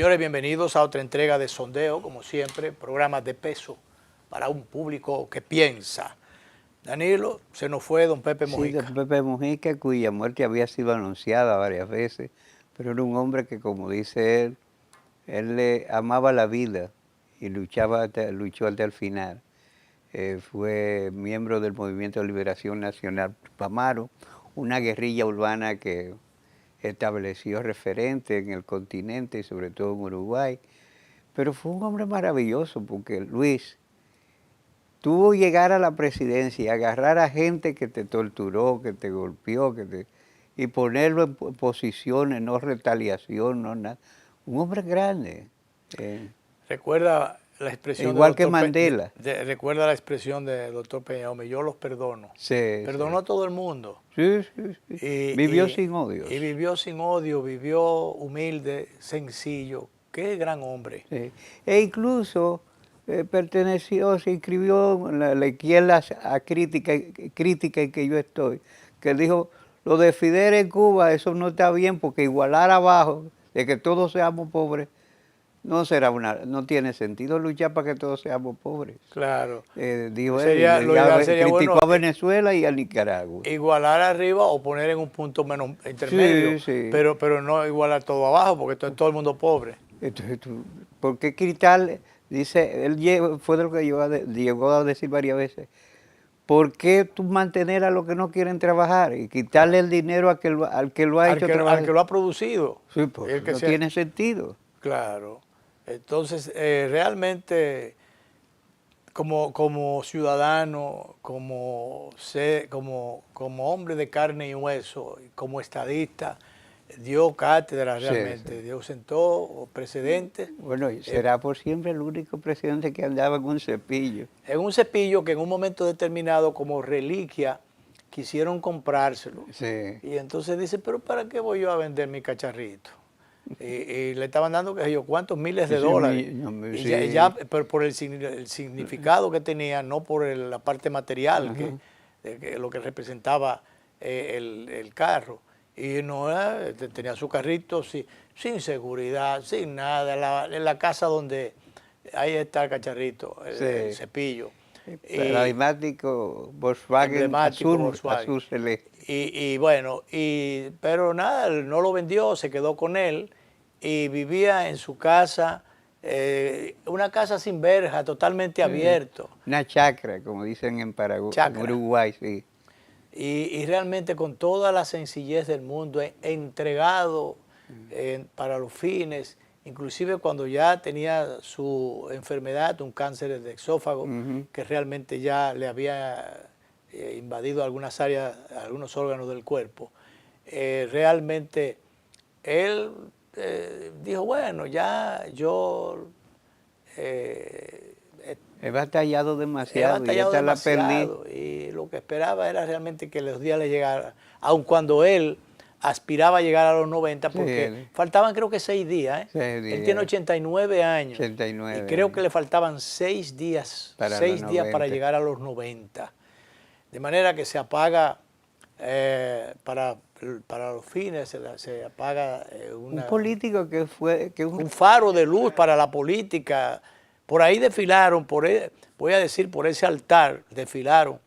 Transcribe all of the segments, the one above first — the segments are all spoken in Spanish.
Señores, bienvenidos a otra entrega de Sondeo, como siempre, programas de peso para un público que piensa. Danilo, se nos fue don Pepe Sí, Mujica. don Pepe Mujica, cuya muerte había sido anunciada varias veces, pero era un hombre que, como dice él le amaba la vida y luchó hasta el final. Fue miembro del Movimiento de Liberación Nacional Tupamaro, una guerrilla urbana que estableció referente en el continente y sobre todo en Uruguay. Pero fue un hombre maravilloso porque Luis tuvo llegar a la presidencia y agarrar a gente que te torturó, que te golpeó, y ponerlo en posiciones, no retaliación, no nada. Un hombre grande. Recuerda la expresión de Igual que doctor Mandela. recuerda la expresión de doctor Peñaume, yo los perdono. Sí, Perdonó sí. a todo el mundo. Sí, sí, sí. Vivió sin odios. Y vivió sin odio, vivió humilde, sencillo. Qué gran hombre. Sí. E incluso se inscribió en la izquierda crítica en que yo estoy, que dijo, lo de Fidel en Cuba, eso no está bien, porque igualar abajo, de que todos seamos pobres, no tiene sentido luchar para que todos seamos pobres. Claro. Dijo Sería, él, lo ideal sería, criticó bueno, a Venezuela y a Nicaragua. igualar arriba o poner en un punto menos intermedio, Sí, sí. pero no igualar todo abajo, porque todo el mundo pobre. Entonces, ¿por qué quitarle? Dice, fue de lo que llegó a decir varias veces. ¿Por qué tú mantener a los que no quieren trabajar y quitarle el dinero al que lo ha hecho trabajar? Al que lo ha producido. Sí, pues no tiene sentido. Claro. Entonces, realmente, como ciudadano, como hombre de carne y hueso, como estadista, dio cátedra realmente, Sí. dio sentó precedentes. Bueno, será por siempre el único presidente que andaba en un cepillo. En un cepillo que en un momento determinado, como reliquia, quisieron comprárselo. Sí. Y entonces dice, pero ¿para qué voy yo a vender mi cacharrito? Y le estaban dando, qué sé yo, cuántos miles de dólares. Y Sí. ya por el significado que tenía, no por la parte material, que lo que representaba el carro. Y no tenía su carrito sin seguridad, sin nada, en la casa donde ahí está el cacharrito, el cepillo. Paradigmático Volkswagen azul celeste. Y bueno, pero nada, él no lo vendió, se quedó con él y vivía en su casa, una casa sin verja, totalmente abierto. Una chacra, como dicen en Paraguay, en Uruguay, sí. Y realmente con toda la sencillez del mundo, entregado para los fines, inclusive cuando ya tenía su enfermedad, un cáncer de esófago, que realmente ya le había invadido algunas áreas, algunos órganos del cuerpo. Realmente él dijo, bueno, ya yo he batallado demasiado y esta la perdí. Y lo que esperaba era realmente que los días le llegaran, aun cuando él aspiraba a llegar a los 90, porque faltaban creo que 6 días. 6 días. Él tiene 89 años. 89 y creo años. Que le faltaban 6 días, para 6 días para llegar a los 90. De manera que se apaga, para los fines, se apaga un político que fue... un faro de luz para la política. Por ahí desfilaron, voy a decir, por ese altar desfilaron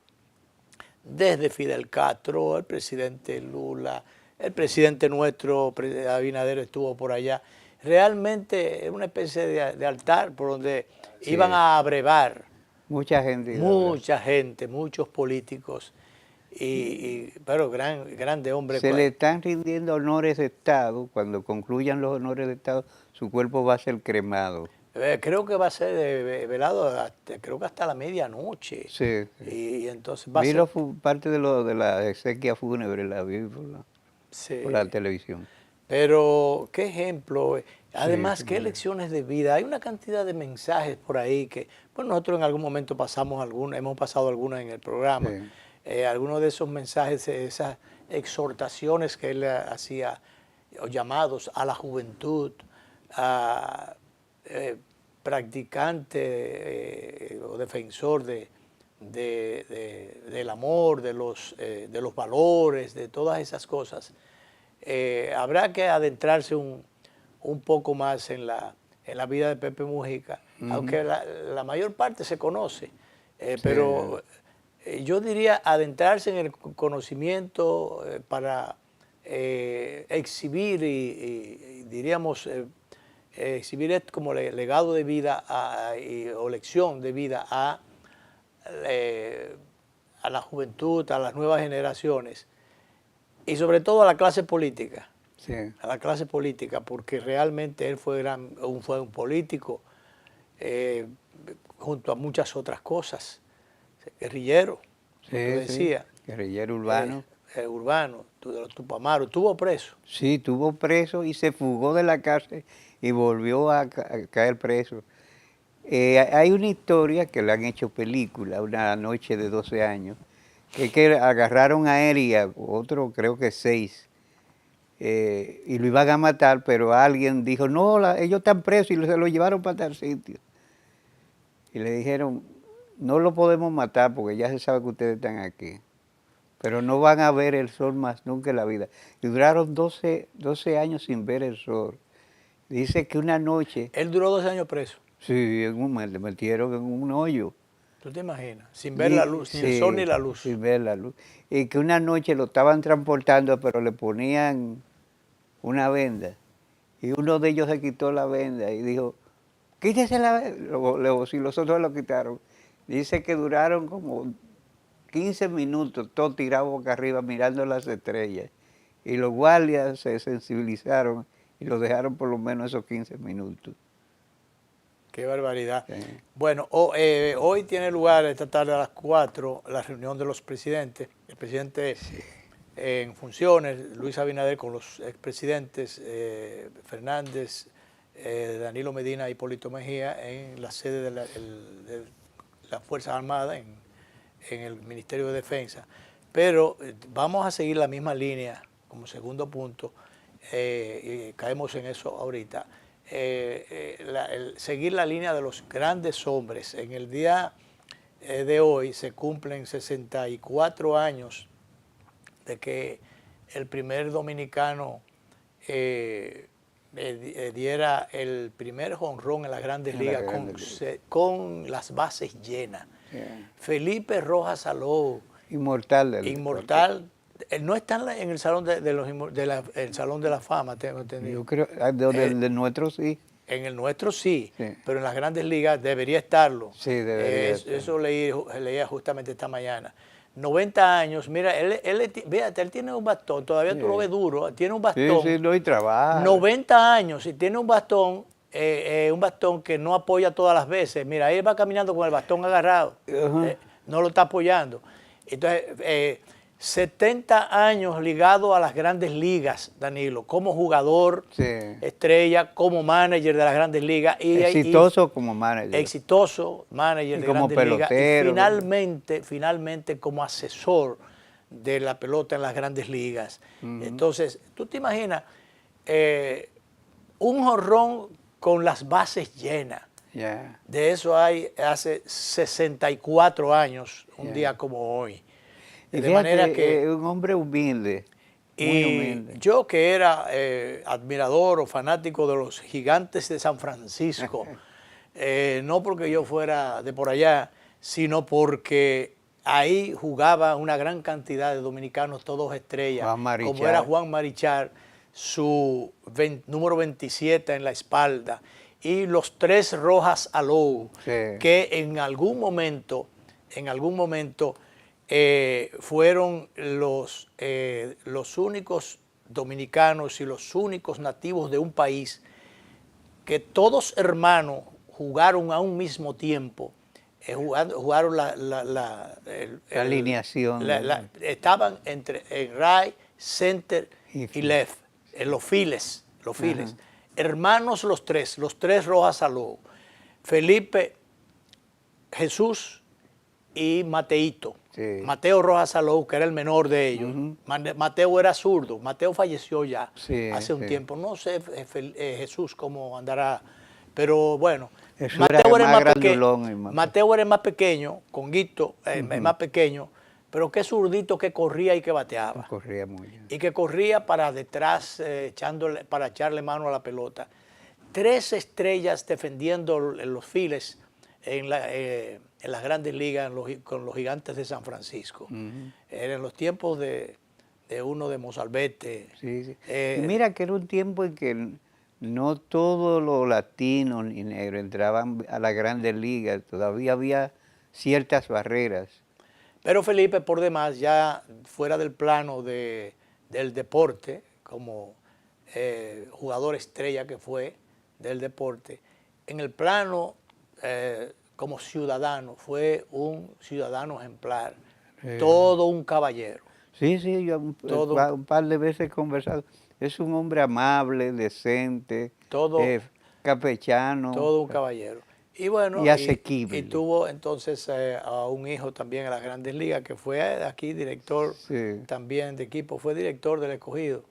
desde Fidel Castro, el presidente Lula, el presidente nuestro, Abinader, estuvo por allá. Realmente es una especie de altar por donde iban a abrevar mucha gente, muchos políticos, pero grande hombre. Se le están rindiendo honores de Estado. Cuando concluyan los honores de Estado, su cuerpo va a ser cremado. Creo que va a ser velado creo que hasta la medianoche. Sí. Y entonces vi parte de la exequia fúnebre, la vi por la televisión. Pero qué ejemplo, además qué lecciones de vida. Hay una cantidad de mensajes por ahí que, bueno, nosotros en algún momento hemos pasado algunos en el programa. Algunos de esos mensajes, esas exhortaciones que él hacía, o llamados a la juventud, a practicante o defensor del amor, de los valores, de todas esas cosas. Habrá que adentrarse un un poco más en la vida de Pepe Mujica, aunque la mayor parte se conoce, pero yo diría adentrarse en el conocimiento para exhibir y diríamos exhibir esto como legado de vida o lección de vida a la juventud, a las nuevas generaciones y sobre todo a la clase política. Sí. A la clase política, porque realmente él fue un político junto a muchas otras cosas, guerrillero, Sí, como tú decías. Guerrillero urbano. Urbano, de los Tupamaros, estuvo preso. Sí, estuvo preso y se fugó de la cárcel y volvió a caer preso. Hay una historia que le han hecho película, Una noche de 12 años, que agarraron a él y a otro, creo que 6, y lo iban a matar, pero alguien dijo, no, ellos están presos y se lo llevaron para tal sitio. Y le dijeron, no lo podemos matar porque ya se sabe que ustedes están aquí, pero no van a ver el sol más nunca en la vida. Y duraron 12 años sin ver el sol. Dice que una noche... Él duró 12 años preso. Sí, le metieron en un hoyo. ¿Tú te imaginas? Sin ver la luz, ni el sol ni la luz. Sin ver la luz. Y que una noche lo estaban transportando, pero le ponían una venda. Y uno de ellos se quitó la venda y dijo, quítese la venda. Si los otros lo quitaron. Dice que duraron como 15 minutos, todos tirados boca arriba, mirando las estrellas. Y los guardias se sensibilizaron y lo dejaron por lo menos esos 15 minutos. Qué barbaridad. Sí. Bueno, hoy tiene lugar esta tarde a las 4 la reunión de los presidentes. El presidente en funciones, Luis Abinader, con los expresidentes Fernández, Danilo Medina y Hipólito Mejía en la sede de las Fuerzas Armadas, en el Ministerio de Defensa. Pero vamos a seguir la misma línea como segundo punto, y caemos en eso ahorita. Seguir la línea de los grandes hombres. En el día de hoy se cumplen 64 años de que el primer dominicano diera el primer jonrón en las Grandes Ligas con las bases llenas. Felipe Rojas Alou. Inmortal. Inmortal. Él no está en el salón el salón de la fama, tengo entendido. Yo creo, del nuestro sí. En el nuestro sí, pero en las Grandes Ligas debería estarlo. Sí, debería estar. Eso leía justamente esta mañana. 90 años, mira, él tiene un bastón, todavía tú lo ves duro, tiene un bastón. Sí, no, y trabaja. 90 años y tiene un bastón que no apoya todas las veces. Mira, él va caminando con el bastón agarrado, no lo está apoyando. Entonces, 70 años ligado a las Grandes Ligas, Danilo, como jugador, estrella, como manager de las Grandes Ligas. Exitoso como manager. Exitoso manager de como Grandes Ligas. pelotero. Y finalmente como asesor de la pelota en las Grandes Ligas. Entonces, tú te imaginas un jonrón con las bases llenas. De eso hay hace 64 años, un día como hoy. De manera que un hombre humilde, muy humilde. Yo que era admirador o fanático de los Gigantes de San Francisco, no porque yo fuera de por allá, sino porque ahí jugaba una gran cantidad de dominicanos, todos estrellas, como era Juan Marichal, su número 27 en la espalda, y los 3 Rojas Alou, que en algún momento fueron los únicos dominicanos y los únicos nativos de un país que todos hermanos jugaron a un mismo tiempo, jugaron la alineación. Estaban en right, center y left, en los files. Hermanos los tres Rojas Alou, Felipe, Jesús y Mateito. Mateo Rojas Alou, que era el menor de ellos. Mateo era zurdo. Mateo falleció ya hace un tiempo. No sé Jesús cómo andará, pero bueno. Mateo era más pequeño, Conguito es más pequeño, pero qué zurdito que corría y que bateaba. Corría muy bien. Y que corría para detrás, para echarle mano a la pelota. 3 estrellas defendiendo los files en las grandes ligas con los Gigantes de San Francisco. Eran los tiempos de uno de Mozalbete. Sí, sí. Y mira que era un tiempo en que no todos los latinos ni negros entraban a las grandes ligas, todavía había ciertas barreras. Pero Felipe, por demás, ya fuera del plano del deporte, como jugador estrella que fue del deporte, en el plano como ciudadano, fue un ciudadano ejemplar, todo un caballero. Sí, sí, yo un par de veces he conversado. Es un hombre amable, decente, campechano. Todo un caballero. Y bueno, y asequible. Y tuvo entonces a un hijo también en las Grandes Ligas, que fue aquí director también de equipo, fue director del Escogido,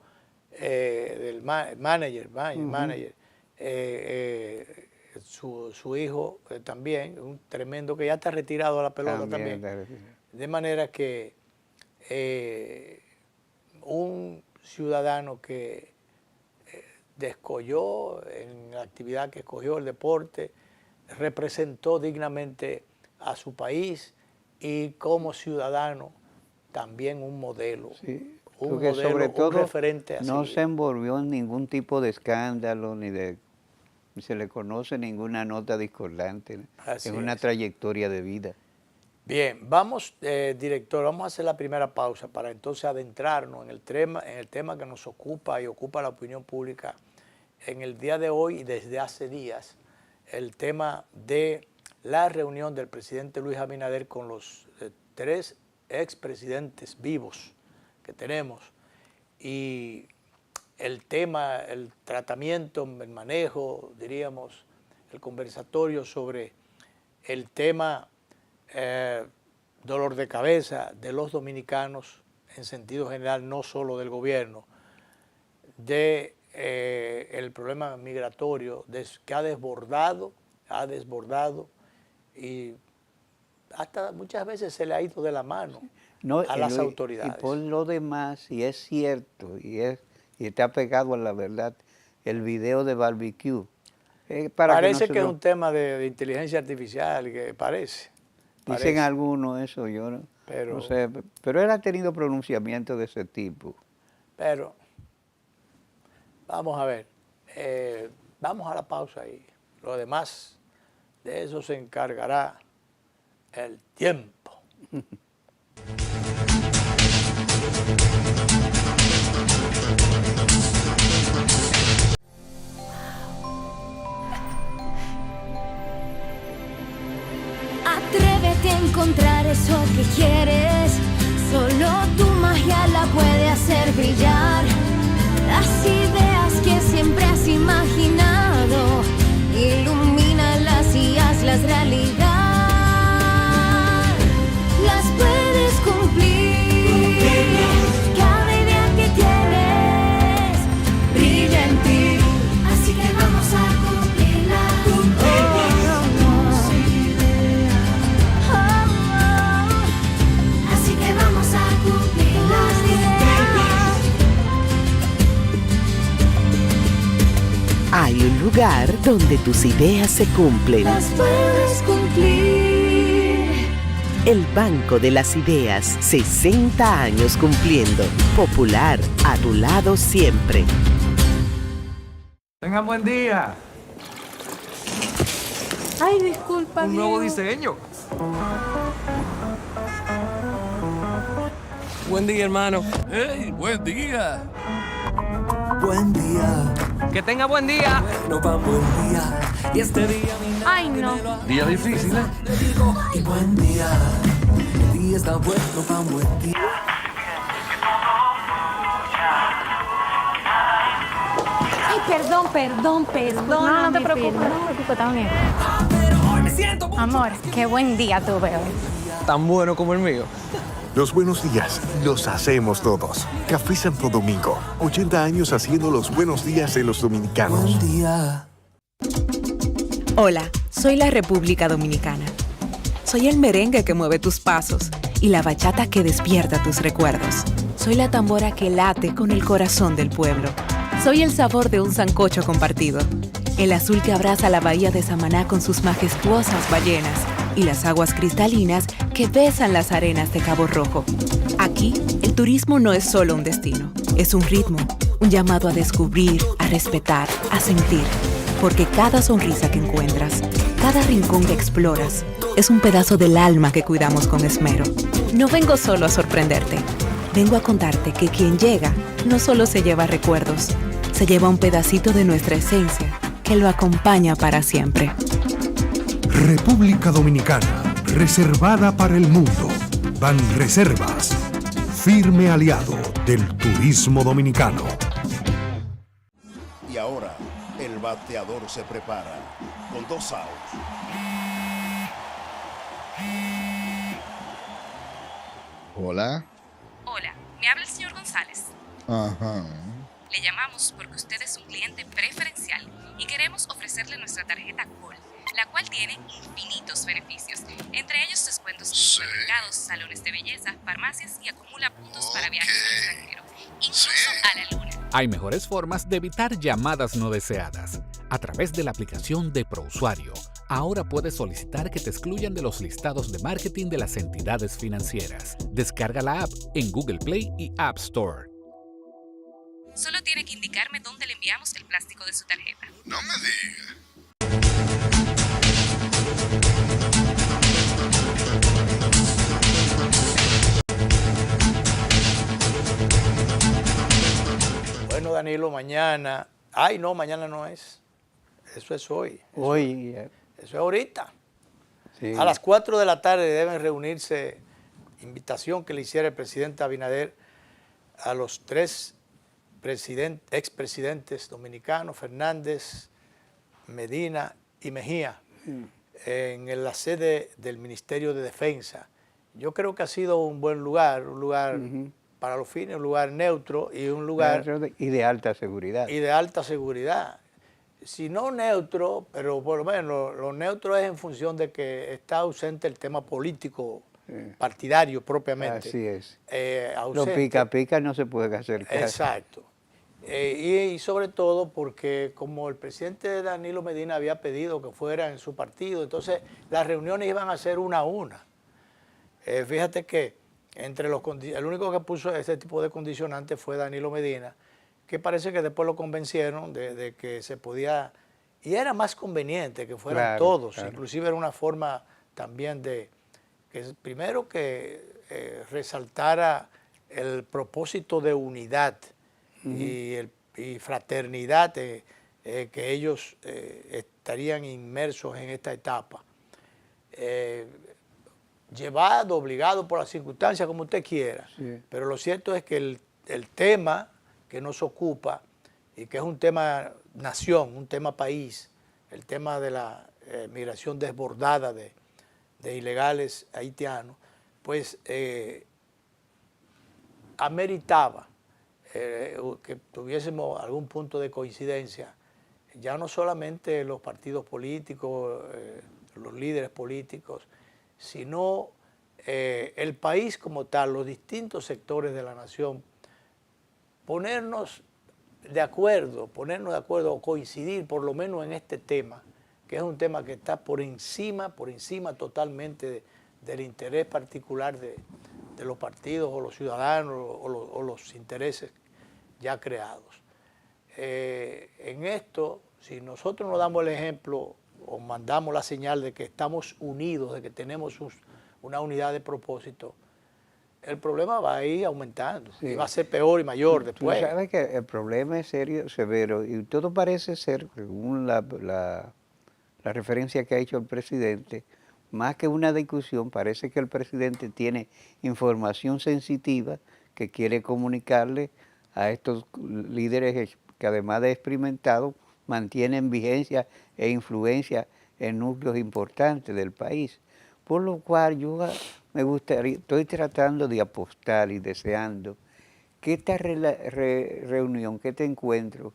del manager. Su hijo también, un tremendo que ya está retirado a la pelota también. De manera que un ciudadano que descolló en la actividad que escogió, el deporte, representó dignamente a su país y como ciudadano también un modelo. Sí, un modelo, sobre todo un referente a no seguir. se envolvió en ningún tipo de escándalo, ni se le conoce ninguna nota discordante. Es una trayectoria de vida. Bien, vamos, director, vamos a hacer la primera pausa para entonces adentrarnos en el tema que nos ocupa y ocupa la opinión pública en el día de hoy y desde hace días, el tema de la reunión del presidente Luis Abinader con los 3 expresidentes vivos que tenemos y el tema, el tratamiento, el manejo, diríamos, el conversatorio sobre el tema dolor de cabeza de los dominicanos en sentido general, no solo del gobierno, de el problema migratorio que ha desbordado y hasta muchas veces se le ha ido de la mano a las autoridades. Y por lo demás, y es cierto, y está pegado a la verdad, el video de barbecue. Parece que es un tema de inteligencia artificial, que parece. Dicen algunos eso, yo no sé, pero él ha tenido pronunciamientos de ese tipo. Pero, vamos a ver, vamos a la pausa y lo demás de eso se encargará el tiempo. Atrévete a encontrar eso que quieres, solo tu magia la puede hacer brillar. Las ideas que siempre has imaginado, ilumínalas y hazlas realidad. Las puedes cumplir, cada idea que tienes brilla en ti, así que vamos a cumplirla. Así que vamos a cumplirla. Hay un lugar donde tus ideas se cumplen. Las puedes cumplir. El Banco de las Ideas, 60 años cumpliendo. Popular, a tu lado siempre. Tengan buen día. Ay, disculpa. Un nuevo diseño. Buen día, hermano. ¡Hey, buen día! Buen día, Que tenga buen día. no va buen día. Y este día mi Ay, no. Día difícil, ¿eh? te digo, y buen día. El día está bueno, va buen día. Ay, perdón. No, no te preocupes. Está bien. Pero hoy me siento Amor, qué buen día tuve hoy. Tan bueno como el mío. Los buenos días los hacemos todos. Café Santo Domingo, 80 años haciendo los buenos días de los dominicanos. buen día. Hola, soy la República Dominicana. Soy el merengue que mueve tus pasos y la bachata que despierta tus recuerdos. Soy la tambora que late con el corazón del pueblo. Soy el sabor de un sancocho compartido. El azul que abraza la bahía de Samaná con sus majestuosas ballenas y las aguas cristalinas que besan las arenas de Cabo Rojo. Aquí, el turismo no es solo un destino, es un ritmo, un llamado a descubrir, a respetar, a sentir. Porque cada sonrisa que encuentras, cada rincón que exploras, es un pedazo del alma que cuidamos con esmero. No vengo solo a sorprenderte, vengo a contarte que quien llega no solo se lleva recuerdos, se lleva un pedacito de nuestra esencia que lo acompaña para siempre. República Dominicana, reservada para el mundo. Banreservas, firme aliado del turismo dominicano. Y ahora, el bateador se prepara con 2 outs. Hola. Hola, me habla el señor González. Ajá. Le llamamos porque usted es un cliente preferencial y queremos ofrecerle nuestra tarjeta Gold, la cual tiene infinitos beneficios, entre ellos descuentos en supermercados, salones de belleza, farmacias y acumula puntos para viajes al extranjero, incluso a la luna. Hay mejores formas de evitar llamadas no deseadas. A través de la aplicación de ProUsuario, ahora puedes solicitar que te excluyan de los listados de marketing de las entidades financieras. Descarga la app en Google Play y App Store. Solo tiene que indicarme dónde le enviamos el plástico de su tarjeta. No me diga. Bueno, Danilo, mañana... Ay, no, mañana no es. Eso es hoy. Hoy. Eso es ahorita. Sí. A las 4 de la tarde deben reunirse, invitación que le hiciera el presidente Abinader a los 3 expresidentes dominicanos, Fernández, Medina y Mejía, en la sede del Ministerio de Defensa. Yo creo que ha sido un buen lugar, para los fines, un lugar neutro y un lugar... Y de alta seguridad. Y de alta seguridad. Si no neutro, pero por lo menos lo neutro es en función de que está ausente el tema político partidario propiamente. Así es. Ausente. Los pica no se pueden acercar. Exacto. Y sobre todo porque como el presidente Danilo Medina había pedido que fuera en su partido, entonces las reuniones iban a ser una a una. Fíjate que el único que puso ese tipo de condicionantes fue Danilo Medina, que parece que después lo convencieron de que se podía, y era más conveniente que fueran todos, inclusive era una forma también de, que primero que resaltara el propósito de unidad y fraternidad que ellos estarían inmersos en esta etapa. Llevado, obligado por las circunstancias, como usted quiera. Sí. Pero lo cierto es que el tema que nos ocupa y que es un tema nación, un tema país, el tema de la migración desbordada de ilegales haitianos, pues ameritaba que tuviésemos algún punto de coincidencia, ya no solamente los partidos políticos, los líderes políticos, sino el país como tal, los distintos sectores de la nación, ponernos de acuerdo o coincidir por lo menos en este tema, que es un tema que está por encima totalmente del interés particular de los partidos o los ciudadanos o los intereses ya creados. En esto, si nosotros nos damos el ejemplo o mandamos la señal de que estamos unidos, de que tenemos una unidad de propósito, el problema va a ir aumentando, y va a ser peor y mayor después. Tú sabes que el problema es serio, severo, y todo parece ser, según la referencia que ha hecho el presidente, más que una discusión, parece que el presidente tiene información sensitiva que quiere comunicarle a estos líderes que además de experimentados, mantienen vigencia e influencia en núcleos importantes del país. Por lo cual yo me gustaría, estoy tratando de apostar y deseando que esta reunión, que este encuentro,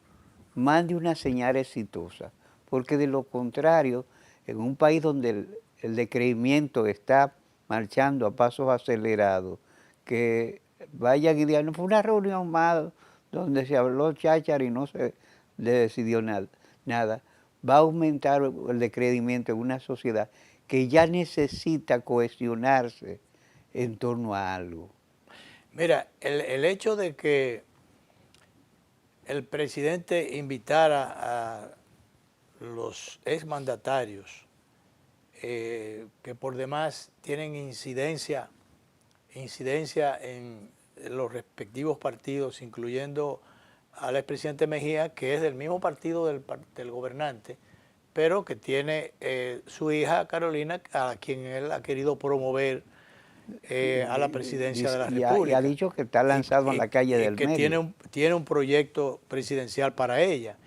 mande una señal exitosa, porque de lo contrario, en un país donde el decreimiento está marchando a pasos acelerados, que vayan y digan, no fue una reunión más donde se habló cháchara y no se decidió nada, va a aumentar el decrecimiento en una sociedad que ya necesita cohesionarse en torno a algo. Mira, el hecho de que el presidente invitara a los exmandatarios que por demás tienen incidencia en los respectivos partidos, incluyendo al expresidente Mejía, que es del mismo partido del gobernante, pero que tiene su hija Carolina, a quien él ha querido promover a la presidencia de la República. Y ha dicho que está lanzado en la calle del que medio. tiene un proyecto presidencial para ella.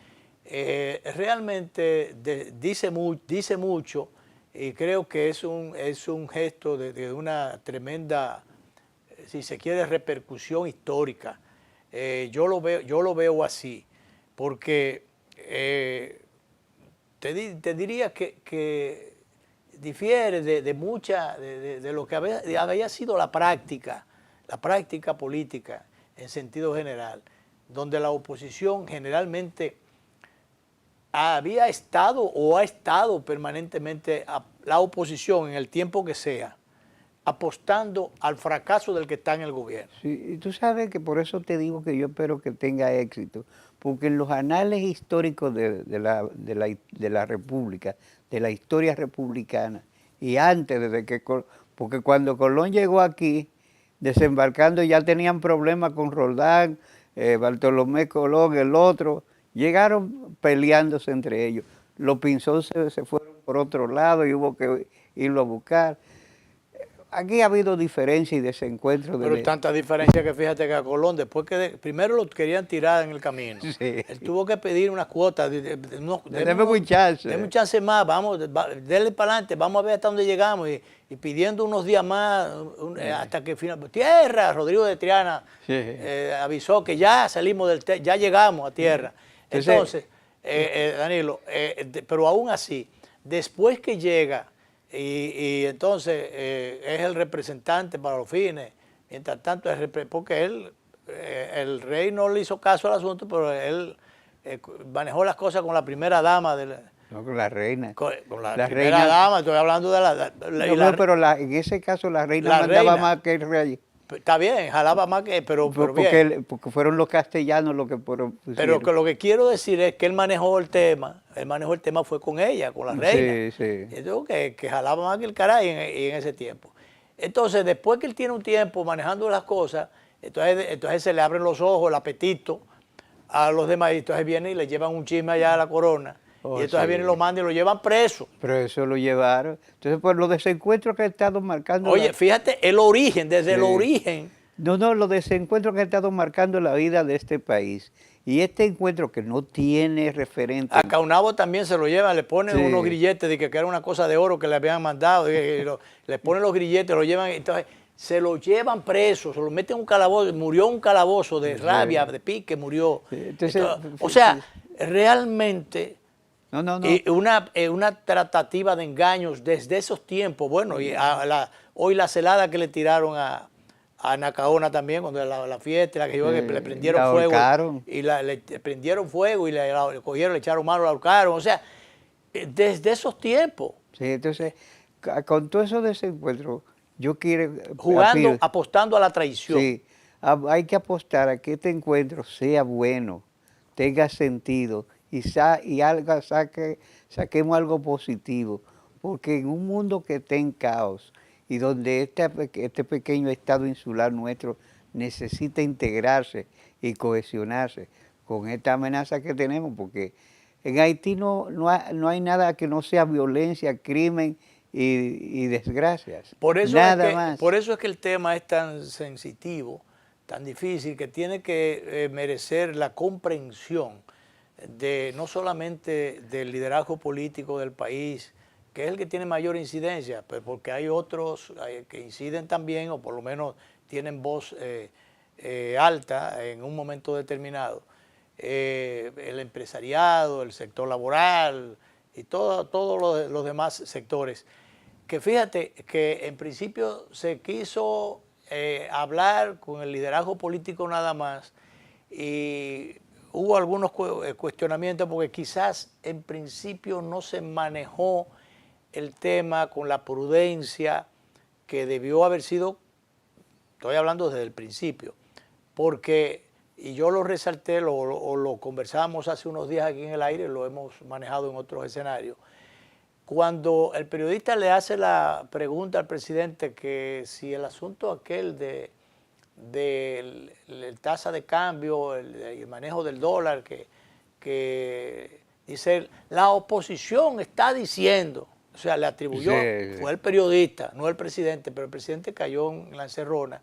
Realmente dice mucho y creo que es un gesto de una tremenda, si se quiere, repercusión histórica. Yo lo veo así, porque te diría que difiere de lo que había sido la práctica política en sentido general, donde la oposición generalmente había estado o ha estado permanentemente, la oposición en el tiempo que sea, apostando al fracaso del que está en el gobierno. Sí, y tú sabes que por eso te digo que yo espero que tenga éxito, porque en los anales históricos de la República, de la historia republicana, y antes, porque cuando Colón llegó aquí, desembarcando ya tenían problemas con Roldán, Bartolomé Colón, el otro, llegaron peleándose entre ellos. Los Pinzón se fueron por otro lado y hubo que irlo a buscar. Aquí ha habido diferencia y desencuentro. Pero tanta diferencia que fíjate que a Colón, después que primero lo querían tirar en el camino, sí, él tuvo que pedir unas cuotas. Deme un chance. Deme un chance más, denle para adelante, vamos a ver hasta dónde llegamos. Y pidiendo unos días más, hasta que finalmente, tierra, Rodrigo de Triana avisó que ya salimos ya llegamos a tierra. Entonces, Danilo, pero aún así, después que llega, y entonces es el representante para los fines, mientras tanto, porque el rey no le hizo caso al asunto, pero él manejó las cosas con la primera dama no, con la reina. Con la primera dama, estoy hablando de pero en ese caso la reina mandaba más que el rey. Está bien, jalaba más que, pero bien. Porque fueron los castellanos los que Pero que lo que quiero decir es que él manejó el tema fue con ella, con la reina. Sí. Entonces, que jalaba más que el caray en ese tiempo. Entonces, después que él tiene un tiempo manejando las cosas, entonces se le abren los ojos, el apetito a los demás, y entonces vienen y le llevan un chisme allá a la corona. Y entonces vienen, lo mandan y lo llevan preso. Pero eso lo llevaron. Entonces, por los desencuentros que ha estado marcando... Oye, fíjate, el origen, desde el origen. No, los desencuentros que ha estado marcando la vida de este país. Y este encuentro que no tiene referente... A Caunabo también se lo llevan, le ponen unos grilletes de que era una cosa de oro que le habían mandado. Le ponen los grilletes, lo llevan, entonces se lo llevan preso, se lo meten en un calabozo. Murió un calabozo de rabia, de pique, murió. Entonces, o sea, realmente... No. Y una tratativa de engaños desde esos tiempos. Bueno, y hoy la celada que le tiraron a Nacaona también, cuando la fiesta, que le prendieron fuego. Y le prendieron fuego y le cogieron, le echaron mano, la ahorcaron. O sea, desde esos tiempos. Sí, entonces, con todos esos desencuentros, yo quiero... Apostando a la traición. Sí, hay que apostar a que este encuentro sea bueno, tenga sentido, y saquemos algo positivo, porque en un mundo que está en caos y donde este pequeño estado insular nuestro necesita integrarse y cohesionarse con esta amenaza que tenemos, porque en Haití no hay nada que no sea violencia, crimen y desgracias. Por eso es que el tema es tan sensitivo, tan difícil, que tiene que merecer la comprensión no solamente del liderazgo político del país, que es el que tiene mayor incidencia, pero porque hay otros que inciden también, o por lo menos tienen voz alta en un momento determinado. El empresariado, el sector laboral y todos los demás sectores que fíjate que en principio se quiso hablar con el liderazgo político nada más y hubo algunos cuestionamientos porque quizás en principio no se manejó el tema con la prudencia que debió haber sido, estoy hablando desde el principio, porque, y yo lo resalté, lo conversábamos hace unos días aquí en el aire, lo hemos manejado en otros escenarios, cuando el periodista le hace la pregunta al presidente que si el asunto aquel de tasa de cambio, el manejo del dólar, que dice, la oposición está diciendo, o sea, le atribuyó, fue el periodista, no el presidente, pero el presidente cayó en la encerrona,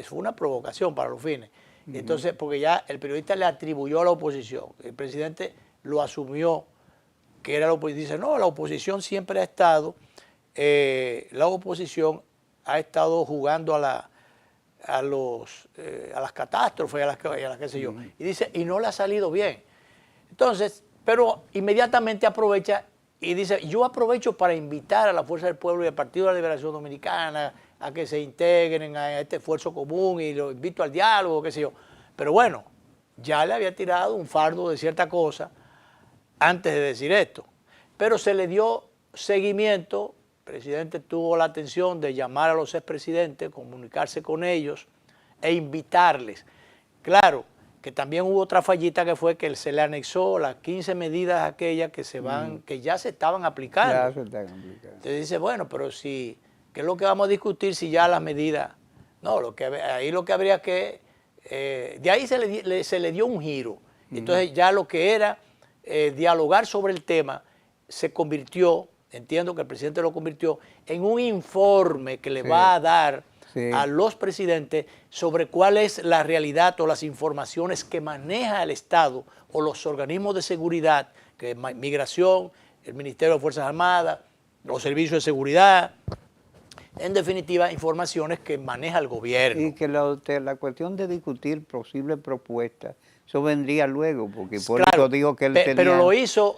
fue una provocación para los fines. Entonces, porque ya el periodista le atribuyó a la oposición, el presidente lo asumió, que era la oposición, dice, no, la oposición siempre ha estado, jugando a las catástrofes, a las qué sé yo, y dice, y no le ha salido bien. Entonces, pero inmediatamente aprovecha y dice, yo aprovecho para invitar a la Fuerza del Pueblo y al Partido de la Liberación Dominicana a que se integren a este esfuerzo común y lo invito al diálogo, qué sé yo. Pero bueno, ya le había tirado un fardo de cierta cosa antes de decir esto. Pero se le dio seguimiento, el presidente tuvo la atención de llamar a los expresidentes, comunicarse con ellos e invitarles. Claro, que también hubo otra fallita que fue que se le anexó las 15 medidas aquellas que que ya se estaban aplicando. Ya se están aplicando. Entonces dice, bueno, pero si, ¿qué es lo que vamos a discutir si ya las medidas? No, ahí lo que habría que, de ahí se le dio un giro. Entonces ya lo que era dialogar sobre el tema se convirtió, entiendo que el presidente lo convirtió, en un informe que le va a dar a los presidentes sobre cuál es la realidad o las informaciones que maneja el Estado o los organismos de seguridad, que es Migración, el Ministerio de Fuerzas Armadas, los servicios de seguridad, en definitiva, informaciones que maneja el gobierno. Y que la cuestión de discutir posibles propuestas, eso vendría luego, porque Hipólito claro, dijo que él tenía... Pero lo hizo,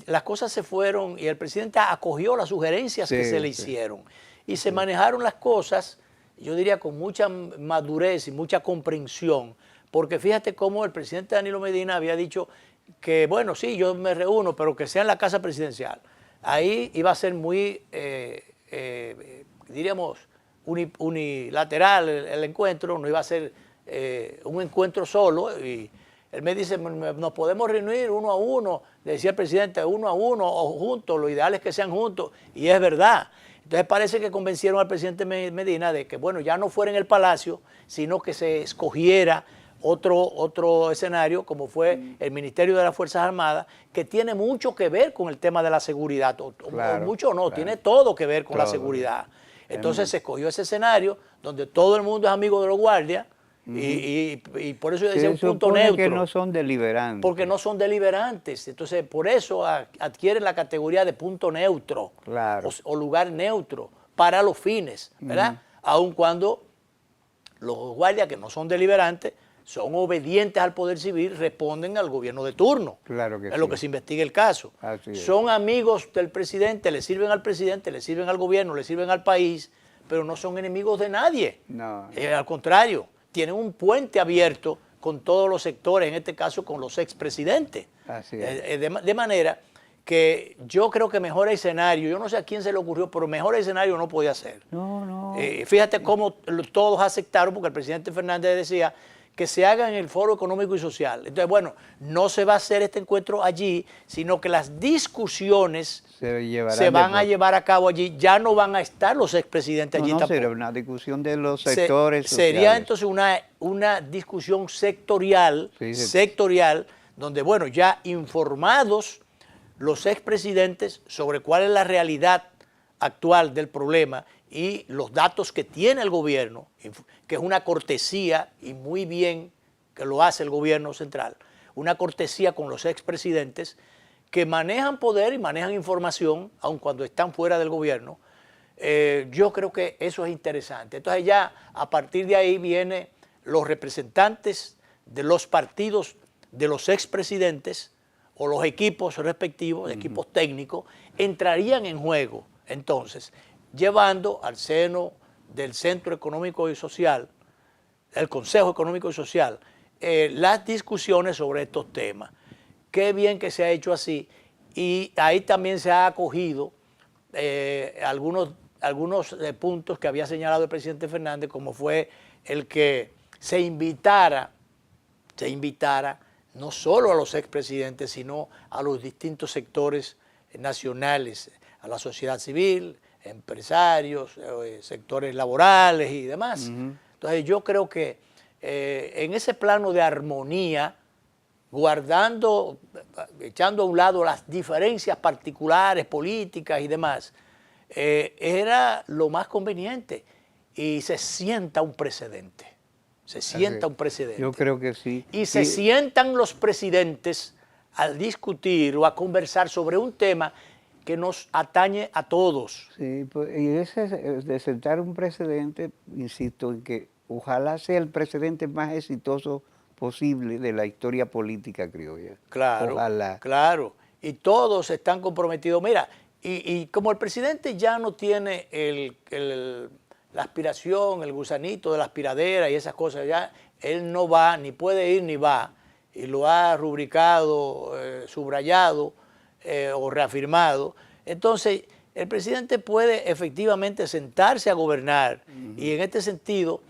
las cosas se fueron y el presidente acogió las sugerencias que se le hicieron. Y se manejaron las cosas, yo diría, con mucha madurez y mucha comprensión, porque fíjate cómo el presidente Danilo Medina había dicho que, bueno, sí, yo me reúno, pero que sea en la casa presidencial. Ahí iba a ser muy, diríamos, unilateral el encuentro, no iba a ser un encuentro solo. Y él me dice, nos podemos reunir uno a uno, le decía el presidente, uno a uno o juntos, lo ideal es que sean juntos, y es verdad. Entonces parece que convencieron al presidente Medina de que, bueno, ya no fuera en el Palacio, sino que se escogiera otro escenario, como fue el Ministerio de las Fuerzas Armadas, que tiene mucho que ver con el tema de la seguridad. Claro, mucho no, tiene todo que ver con la seguridad. Entonces se escogió ese escenario donde todo el mundo es amigo de los guardias, y por eso yo decía un punto neutro. Que no son deliberantes. Porque no son deliberantes. Entonces, por eso adquieren la categoría de punto neutro, claro, o lugar neutro para los fines, ¿verdad? Aun cuando los guardias que no son deliberantes son obedientes al poder civil, responden al gobierno de turno. Claro que es lo que se investiga el caso. Son amigos del presidente, le sirven al presidente, le sirven al gobierno, le sirven al país, pero no son enemigos de nadie. No. Al contrario, tienen un puente abierto con todos los sectores, en este caso con los expresidentes. Así es. De manera que yo creo que mejor escenario, yo no sé a quién se le ocurrió, pero mejor escenario no podía ser. No. Fíjate cómo todos aceptaron, porque el presidente Fernández decía que se haga en el Foro Económico y Social. Entonces, bueno, no se va a hacer este encuentro allí, sino que las discusiones se van a llevar a cabo allí. Ya no van a estar los expresidentes allí tampoco. Será una discusión de los sectores sociales. Sería entonces una discusión sectorial, donde, bueno, ya informados los expresidentes sobre cuál es la realidad actual del problema y los datos que tiene el gobierno, que es una cortesía, y muy bien que lo hace el gobierno central, una cortesía con los expresidentes que manejan poder y manejan información, aun cuando están fuera del gobierno. Yo creo que eso es interesante. Entonces ya a partir de ahí vienen los representantes de los partidos de los expresidentes o los equipos respectivos, equipos técnicos, entrarían en juego, entonces, llevando al seno del Centro Económico y Social, el Consejo Económico y Social, las discusiones sobre estos temas. Qué bien que se ha hecho así, y ahí también se ha acogido algunos puntos que había señalado el presidente Fernández, como fue el que se invitara no solo a los expresidentes, sino a los distintos sectores nacionales, a la sociedad civil, empresarios, sectores laborales y demás. Entonces yo creo que en ese plano de armonía, echando a un lado las diferencias particulares, políticas y demás, era lo más conveniente y se sienta un precedente. Se sienta un precedente. Yo creo que sí. Y se sientan los presidentes a discutir o a conversar sobre un tema que nos atañe a todos. Sí, pues, y ese de sentar un precedente, insisto, en que ojalá sea el precedente más exitoso posible de la historia política criolla. Claro, ojalá. Claro. Y todos están comprometidos. Mira, y como el presidente ya no tiene la aspiración, el gusanito de la aspiradera y esas cosas, ya él no va, ni puede ir ni va, y lo ha rubricado, subrayado o reafirmado. Entonces, el presidente puede efectivamente sentarse a gobernar y en este sentido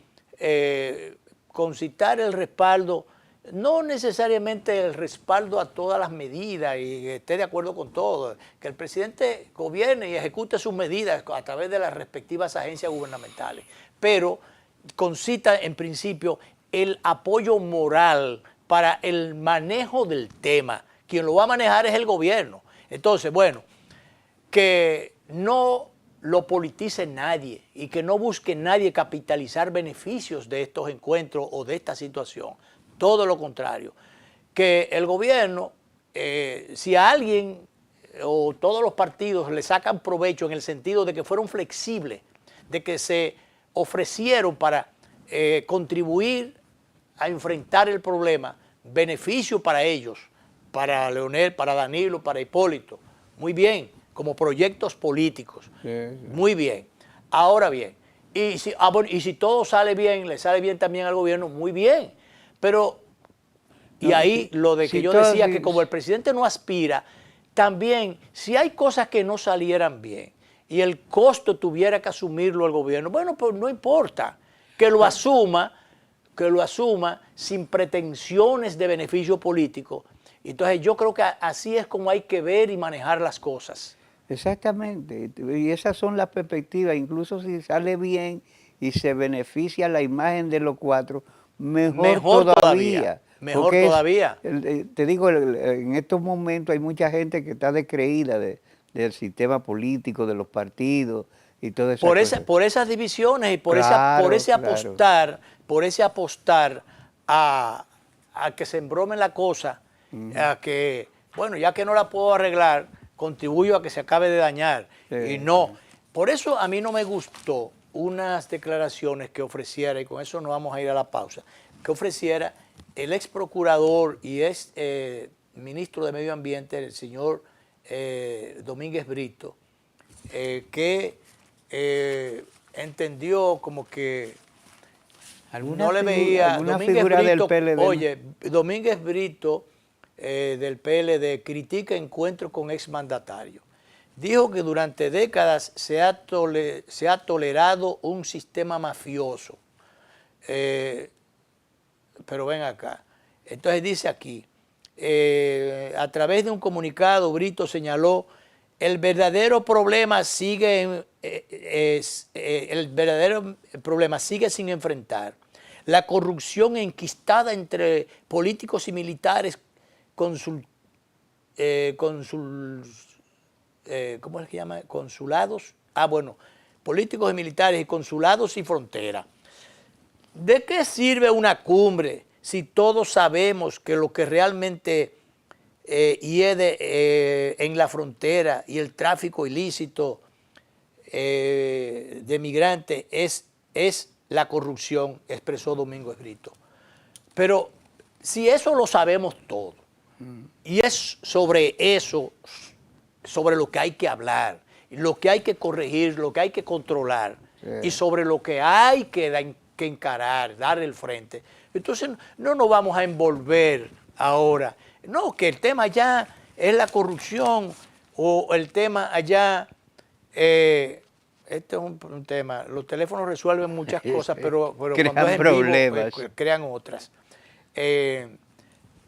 concitar el respaldo, no necesariamente el respaldo a todas las medidas y esté de acuerdo con todo, que el presidente gobierne y ejecute sus medidas a través de las respectivas agencias gubernamentales, pero concita en principio el apoyo moral para el manejo del tema. Quien lo va a manejar es el gobierno. Entonces, bueno, que no lo politice nadie y que no busque nadie capitalizar beneficios de estos encuentros o de esta situación. Todo lo contrario, que el gobierno, si a alguien o todos los partidos le sacan provecho en el sentido de que fueron flexibles, de que se ofrecieron para contribuir a enfrentar el problema, beneficio para ellos, para Leonel, para Danilo, para Hipólito, muy bien, como proyectos políticos, muy bien. Ahora bien, y si todo sale bien, le sale bien también al gobierno, muy bien. Pero, y ahí lo de que yo decía que como el presidente no aspira, también si hay cosas que no salieran bien y el costo tuviera que asumirlo el gobierno, bueno, pues no importa, que lo asuma sin pretensiones de beneficio político. Entonces yo creo que así es como hay que ver y manejar las cosas. Exactamente, y esas son las perspectivas, incluso si sale bien y se beneficia la imagen de los cuatro, mejor todavía. Mejor todavía. Te digo, en estos momentos hay mucha gente que está descreída del sistema político, de los partidos y todo eso. Por esas divisiones y por ese apostar a que se embrome la cosa, a que, bueno, ya que no la puedo arreglar, contribuyo a que se acabe de dañar. Y no. Por eso a mí no me gustó unas declaraciones que ofreciera, y con eso nos vamos a ir a la pausa, que ofreciera el ex procurador y ex ministro de Medio Ambiente, el señor Domínguez Brito, que entendió como que no le veía Domínguez Brito, oye, Domínguez Brito del PLD critica encuentros con exmandatarios. Dijo que durante décadas se ha tolerado un sistema mafioso. Pero ven acá. Entonces dice aquí, a través de un comunicado, Brito señaló, el verdadero problema sigue sin enfrentar. La corrupción enquistada entre políticos y militares ¿cómo es que llama? Consulados. Políticos y militares y consulados y fronteras. ¿De qué sirve una cumbre si todos sabemos que lo que realmente hiede en la frontera y el tráfico ilícito de migrantes es la corrupción? Expresó Domínguez Brito. Pero si eso lo sabemos todos, Y es sobre eso, sobre lo que hay que hablar, lo que hay que corregir, lo que hay que controlar, y sobre lo que hay que encarar, dar el frente. Entonces no nos vamos a envolver ahora. No, que el tema ya es la corrupción, o el tema allá, este es un tema, los teléfonos resuelven muchas cosas, pero cuando es en problemas. vivo, crean otras.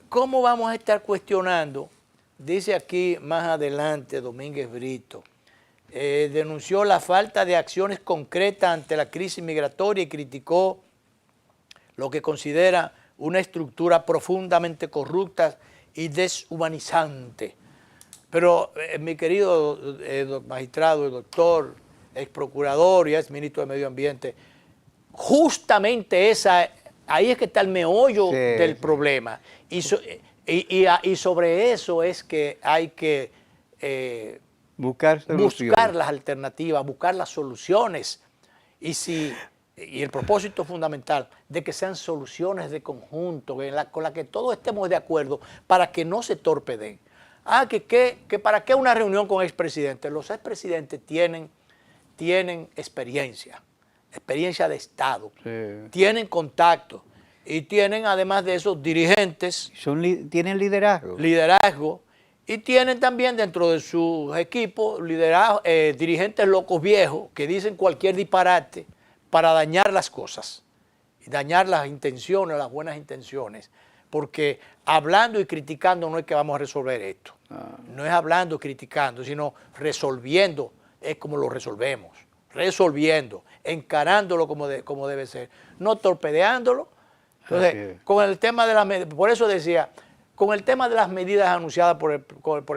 ¿Cómo vamos a estar cuestionando? Dice aquí más adelante Domínguez Brito, denunció la falta de acciones concretas ante la crisis migratoria y criticó lo que considera una estructura profundamente corrupta y deshumanizante. Pero mi querido magistrado, doctor, ex procurador y ex ministro de Medio Ambiente, justamente ahí es que está el meollo del problema. Y sobre eso es que hay que buscar las alternativas, buscar las soluciones. Y el propósito fundamental de que sean soluciones de conjunto, con las que todos estemos de acuerdo para que no se torpeden. Que para qué una reunión con expresidentes. Los expresidentes tienen experiencia de Estado, tienen contacto y tienen además de eso dirigentes. Tienen liderazgo. Y tienen también dentro de sus equipos dirigentes locos viejos que dicen cualquier disparate para dañar las cosas, y dañar las intenciones, las buenas intenciones, porque hablando y criticando no es que vamos a resolver esto, no es hablando y criticando, sino resolviendo, es como lo resolvemos, resolviendo, encarándolo como debe ser, no torpedeándolo. Entonces, con el tema por eso decía, con el tema de las medidas anunciadas por el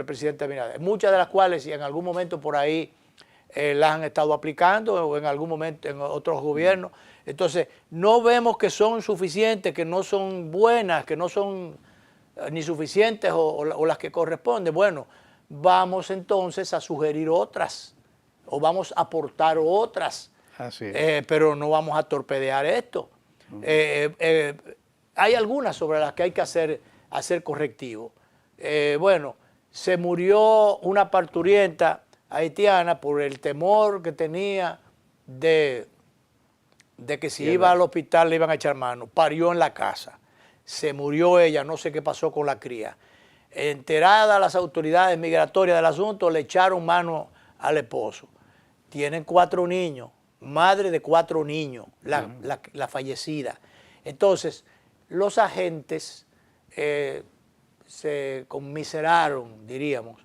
presidente Abinader, muchas de las cuales y en algún momento por ahí las han estado aplicando o en algún momento en otros gobiernos. Entonces, no vemos que son suficientes, que no son buenas, que no son ni suficientes o las que corresponden. Bueno, vamos entonces a sugerir otras o vamos a aportar otras, pero no vamos a torpedear esto. Hay algunas sobre las que hay que hacer correctivo. Bueno, se murió una parturienta haitiana por el temor que tenía de que si iba al hospital le iban a echar mano. Parió en la casa. Se murió ella, no sé qué pasó con la cría. Enteradas las autoridades migratorias del asunto, le echaron mano al esposo. Tienen 4 niños, madre de 4 niños, la fallecida. Entonces, los agentes se conmiseraron, diríamos,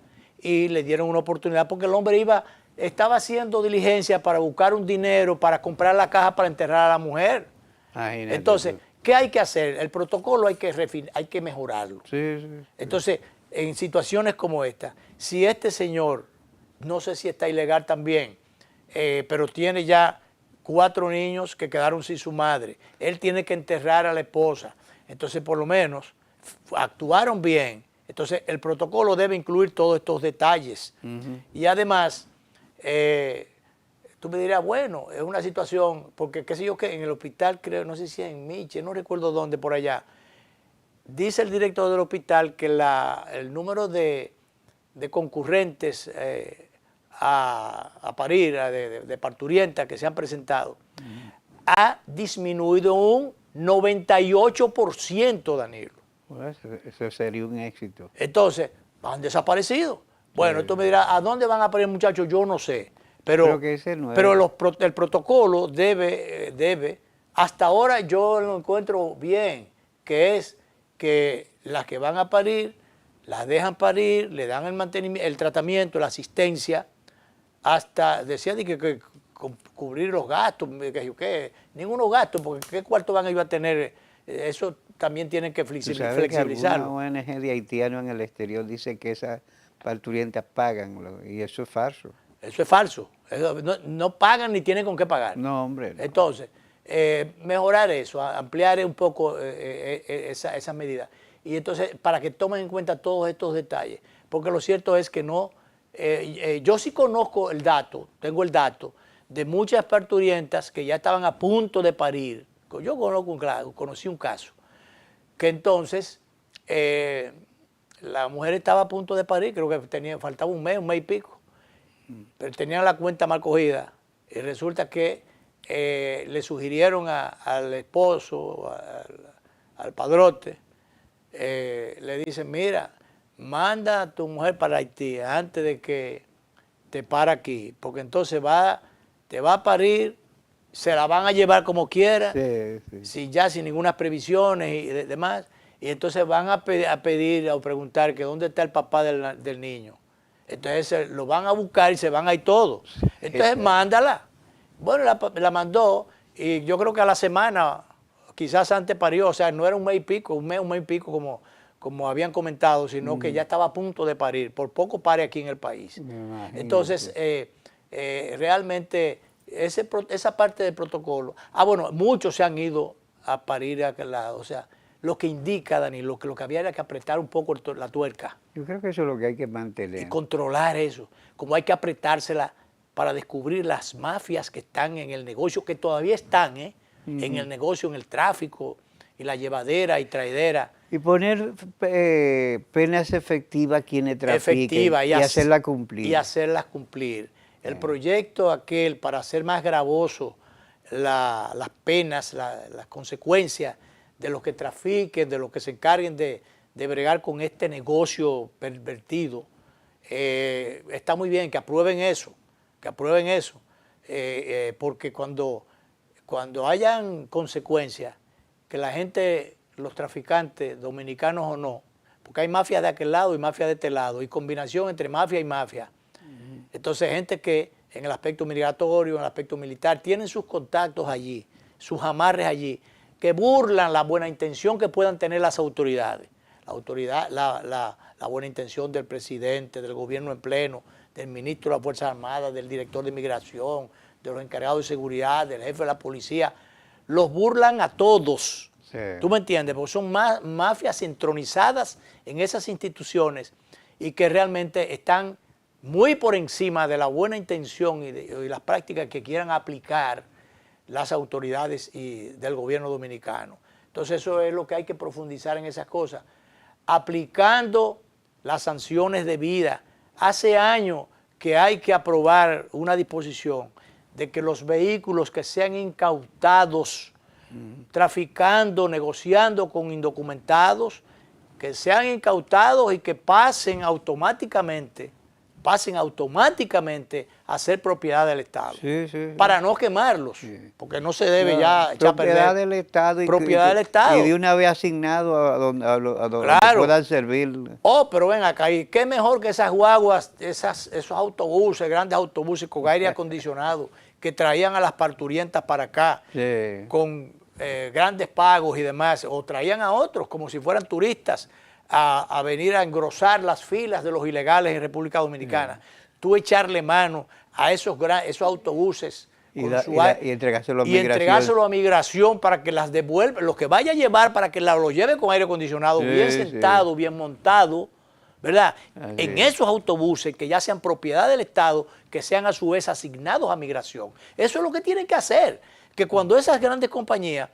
y le dieron una oportunidad porque el hombre estaba haciendo diligencia para buscar un dinero para comprar la caja para enterrar a la mujer. Entonces, ¿qué hay que hacer? El protocolo hay que mejorarlo. Entonces, en situaciones como esta, si este señor, no sé si está ilegal también, pero tiene ya 4 niños que quedaron sin su madre, él tiene que enterrar a la esposa, entonces por lo menos actuaron bien. Entonces, el protocolo debe incluir todos estos detalles. Y además, tú me dirás, bueno, es una situación, porque qué sé yo que en el hospital, creo, no sé si en Miche, no recuerdo dónde, por allá, dice el director del hospital que el número de concurrentes a parir, de parturientas que se han presentado, ha disminuido un 98%, Danilo. Eso sería un éxito. Entonces, han desaparecido. Bueno, tú me dirás, ¿a dónde van a parir muchachos? Yo no sé. Pero el protocolo debe, hasta ahora yo lo encuentro bien, que es que las que van a parir, las dejan parir, le dan el mantenimiento, el tratamiento, la asistencia, hasta, decía que cubrir los gastos, ninguno gastos, porque ¿qué cuarto van a ir a tener? Eso también tienen que flexibilizarlo. Una ONG de haitianos en el exterior dice que esas parturientas pagan, y eso es falso. Eso es falso. No pagan ni tienen con qué pagar. No, hombre. No. Entonces, mejorar eso, ampliar un poco esa medida. Y entonces, para que tomen en cuenta todos estos detalles, porque lo cierto es que no, yo sí conozco tengo el dato de muchas parturientas que ya estaban a punto de parir. Yo conocí un caso, que entonces la mujer estaba a punto de parir, creo que faltaba un mes y pico, pero tenían la cuenta mal cogida y resulta que le sugirieron al esposo, al padrote, le dicen, mira, manda a tu mujer para Haití antes de que te pare aquí, porque entonces te va a parir, se la van a llevar como quiera, sin ninguna previsiones y demás, y entonces van a pedir o preguntar que dónde está el papá del niño. Entonces lo van a buscar y se van a ir todos. Entonces mándala. Bueno, la mandó y yo creo que a la semana, quizás antes parió, o sea, no era un mes y pico, un mes y pico como habían comentado, sino que ya estaba a punto de parir. Por poco pare aquí en el país. Entonces, realmente, esa parte del protocolo, bueno, muchos se han ido a parir a aquel lado, o sea, lo que indica, Dani, lo que había era que apretar un poco la tuerca. Yo creo que eso es lo que hay que mantener. Y controlar eso, como hay que apretársela para descubrir las mafias que están en el negocio, que todavía están en el negocio, en el tráfico, y la llevadera y traidera. Y poner penas efectivas a quienes trafiquen y hacerlas cumplir. Y hacerlas cumplir. El proyecto aquel para hacer más gravoso las penas, las consecuencias de los que trafiquen, de los que se encarguen de bregar con este negocio pervertido, está muy bien que aprueben eso, porque cuando hayan consecuencias, que la gente, los traficantes, dominicanos o no, porque hay mafia de aquel lado y mafia de este lado, y combinación entre mafia y mafia. Entonces, gente que en el aspecto migratorio, en el aspecto militar, tienen sus contactos allí, sus amarres allí, que burlan la buena intención que puedan tener las autoridades. La buena intención del presidente, del gobierno en pleno, del ministro de las Fuerzas Armadas, del director de Migración, de los encargados de seguridad, del jefe de la policía. Los burlan a todos. Sí. ¿Tú me entiendes? Porque son mafias entronizadas en esas instituciones y que realmente están muy por encima de la buena intención y las prácticas que quieran aplicar las autoridades del gobierno dominicano. Entonces eso es lo que hay que profundizar en esas cosas, aplicando las sanciones debidas. Hace años que hay que aprobar una disposición de que los vehículos que sean incautados, traficando, negociando con indocumentados, que sean incautados y que pasen automáticamente a ser propiedad del Estado, para no quemarlos, porque no se debe ya echar a perder. Propiedad del Estado. Propiedad del Estado. Y de una vez asignado a donde puedan servir. Pero ven acá, y qué mejor que esas guaguas, esos autobuses, grandes autobuses con aire acondicionado, que traían a las parturientas para acá, con grandes pagos y demás, o traían a otros como si fueran turistas, a venir a engrosar las filas de los ilegales en República Dominicana. Tú echarle mano a esos autobuses y entregárselo a migración para que las devuelva, los que vaya a llevar para que lo lleve con aire acondicionado, bien sentado, bien montado, ¿verdad? En esos autobuses que ya sean propiedad del Estado, que sean a su vez asignados a migración. Eso es lo que tienen que hacer, que cuando esas grandes compañías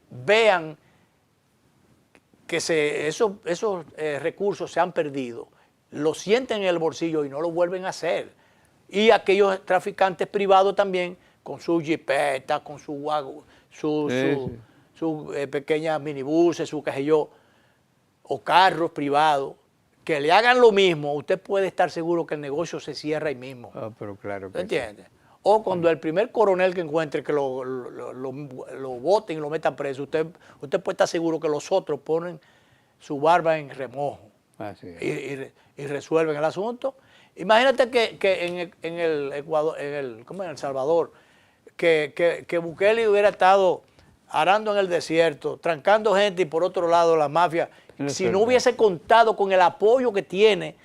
vean que esos recursos se han perdido, lo sienten en el bolsillo y no lo vuelven a hacer. Y aquellos traficantes privados también, con su jipeta, con su pequeñas minibuses, su qué sé yo, o carros privados, que le hagan lo mismo, usted puede estar seguro que el negocio se cierra ahí mismo. Pero claro que ¿entiende? O cuando el primer coronel que encuentre que lo voten y lo metan preso, usted puede estar seguro que los otros ponen su barba en remojo y resuelven el asunto. Imagínate que en el Ecuador, en El Salvador, que Bukele hubiera estado arando en el desierto, trancando gente y por otro lado la mafia, si no hubiese contado con el apoyo que tiene,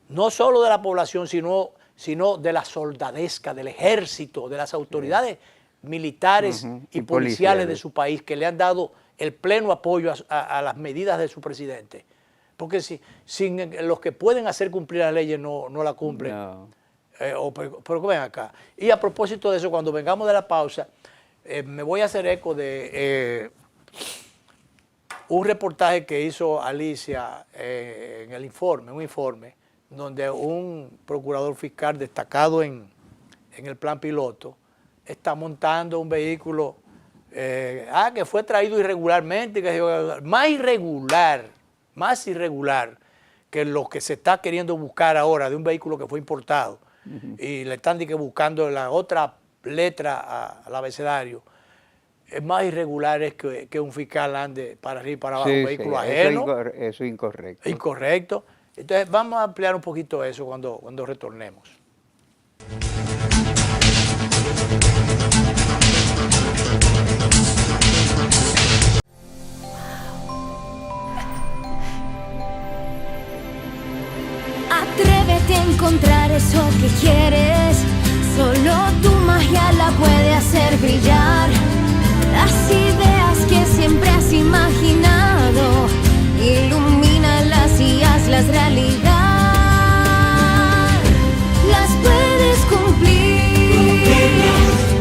no solo de la población, sino de la soldadesca, del ejército, de las autoridades militares y policiales de su país, que le han dado el pleno apoyo a las medidas de su presidente. Porque sin los que pueden hacer cumplir las leyes no la cumplen. Pero ven acá. Y a propósito de eso, cuando vengamos de la pausa, me voy a hacer eco de un reportaje que hizo Alicia en el informe, un informe, donde un procurador fiscal destacado en el plan piloto está montando un vehículo que fue traído irregularmente, más irregular que lo que se está queriendo buscar ahora de un vehículo que fue importado. Y le están buscando la otra letra al abecedario. Es más irregular es que un fiscal ande para arriba y para abajo, un vehículo ajeno. Eso es incorrecto. Incorrecto. Entonces vamos a ampliar un poquito eso cuando retornemos. Atrévete a encontrar eso que quieres. Solo tu magia la puede hacer brillar. Las ideas que siempre has imaginado, ilumínalas y hazlas realidad. Las puedes cumplir.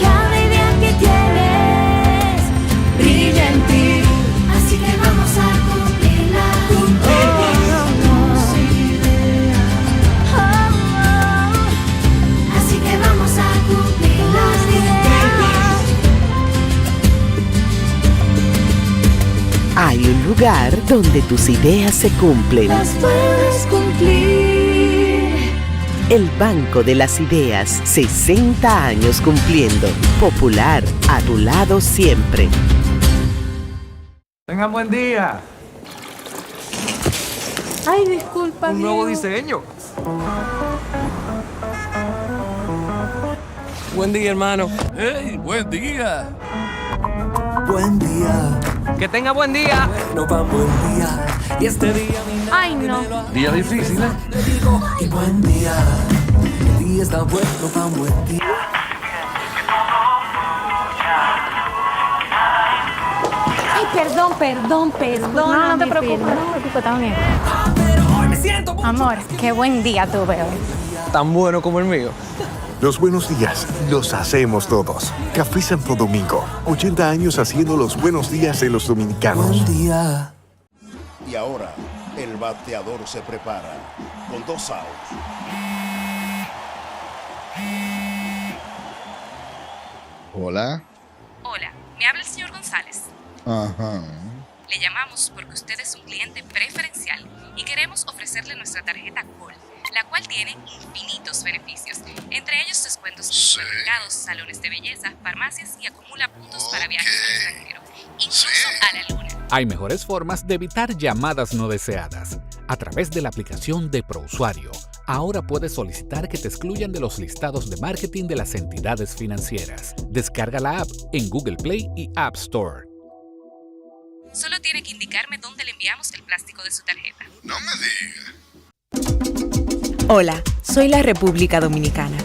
Cada idea que tienes brilla en ti. Así que vamos a cumplirla. Así que vamos a cumplir las ideas. Hay un lugar donde tus ideas se cumplen. Las puedes cumplir. El Banco de las Ideas, 60 años cumpliendo. Popular, a tu lado siempre. Tengan buen día. Ay, disculpa, Un nuevo Diego. diseño. Buen día, hermano. ¡Hey, buen día! Buen día. Que tenga buen día. No va buen día. Y este día Ay, no. Día difícil, ¿eh? te digo y buen día. El día está bueno para un buen día. Ay, perdón. No te preocupes, también. Pero hoy me siento Amor, qué buen día tuve hoy. Tan bueno como el mío. Los buenos días los hacemos todos. Café Santo Domingo, 80 años haciendo los buenos días de los dominicanos. buen día. Y ahora, el bateador se prepara con 2 outs. Hola. Hola, me habla el señor González. Ajá. Le llamamos porque usted es un cliente preferencial y queremos ofrecerle nuestra tarjeta Gold, la cual tiene infinitos beneficios, entre ellos descuentos en supermercados, salones de belleza, farmacias y acumula puntos para viajes al extranjero, incluso a la luna. Hay mejores formas de evitar llamadas no deseadas. A través de la aplicación de ProUsuario, ahora puedes solicitar que te excluyan de los listados de marketing de las entidades financieras. Descarga la app en Google Play y App Store. Solo tiene que indicarme dónde le enviamos el plástico de su tarjeta. No me digas. Hola, soy la República Dominicana.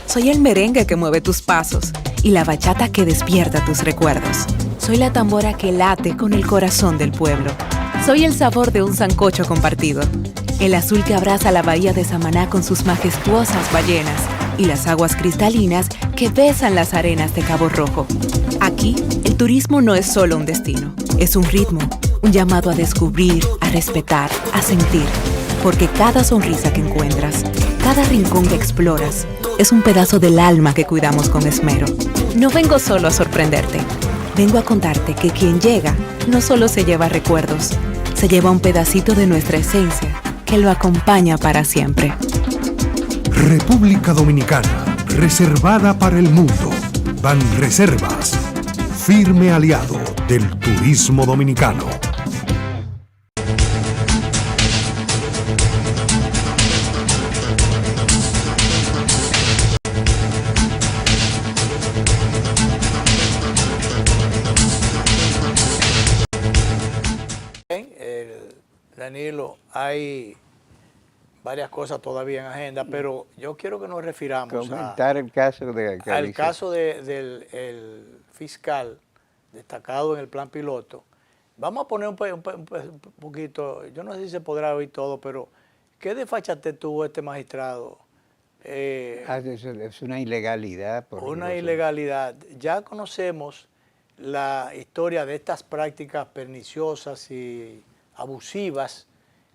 Soy el merengue que mueve tus pasos y la bachata que despierta tus recuerdos. Soy la tambora que late con el corazón del pueblo. Soy el sabor de un sancocho compartido. El azul que abraza la bahía de Samaná con sus majestuosas ballenas y las aguas cristalinas que besan las arenas de Cabo Rojo. Aquí, el turismo no es solo un destino, es un ritmo, un llamado a descubrir, a respetar, a sentir. Porque cada sonrisa que encuentras, cada rincón que exploras, es un pedazo del alma que cuidamos con esmero. No vengo solo a sorprenderte, vengo a contarte que quien llega no solo se lleva recuerdos, se lleva un pedacito de nuestra esencia que lo acompaña para siempre. República Dominicana, reservada para el mundo. Banreservas, firme aliado del turismo dominicano. Danilo, hay varias cosas todavía en agenda, pero yo quiero que nos refiramos Comentar el caso de al caso del el fiscal destacado en el plan piloto. Vamos a poner un poquito, yo no sé si se podrá oír todo, pero ¿qué desfachatez tuvo este magistrado? Es una ilegalidad. Una ilegalidad. Ya conocemos la historia de estas prácticas perniciosas y abusivas,